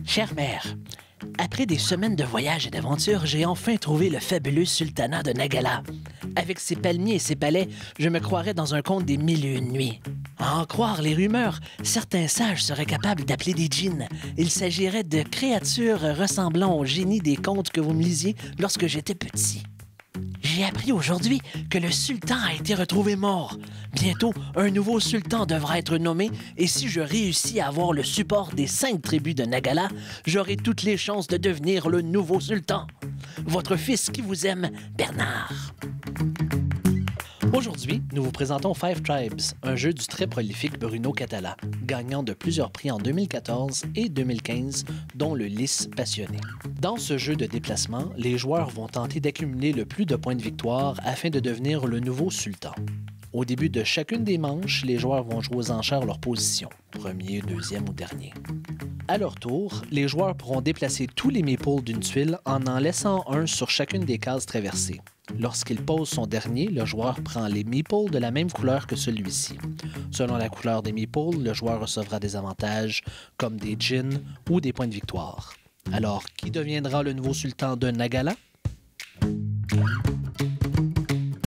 Chère mère, après des semaines de voyages et d'aventures, j'ai enfin trouvé le fabuleux sultanat de Nagala. Avec ses palmiers et ses palais, je me croirais dans un conte des mille et une nuits. À en croire les rumeurs, certains sages seraient capables d'appeler des djinns. Il s'agirait de créatures ressemblant aux génies des contes que vous me lisiez lorsque j'étais petit. J'ai appris aujourd'hui que le sultan a été retrouvé mort. Bientôt, un nouveau sultan devra être nommé et si je réussis à avoir le support des 5 tribus de Nagala, j'aurai toutes les chances de devenir le nouveau sultan. Votre fils qui vous aime, Bernard. Aujourd'hui, nous vous présentons Five Tribes, un jeu du très prolifique Bruno Catala, gagnant de plusieurs prix en 2014 et 2015, dont le Lys Passionné. Dans ce jeu de déplacement, les joueurs vont tenter d'accumuler le plus de points de victoire afin de devenir le nouveau sultan. Au début de chacune des manches, les joueurs vont jouer aux enchères leur position, premier, deuxième ou dernier. À leur tour, les joueurs pourront déplacer tous les meeples d'une tuile en laissant un sur chacune des cases traversées. Lorsqu'il pose son dernier, le joueur prend les meeples de la même couleur que celui-ci. Selon la couleur des meeples, le joueur recevra des avantages comme des djinns ou des points de victoire. Alors, qui deviendra le nouveau sultan de Nagala?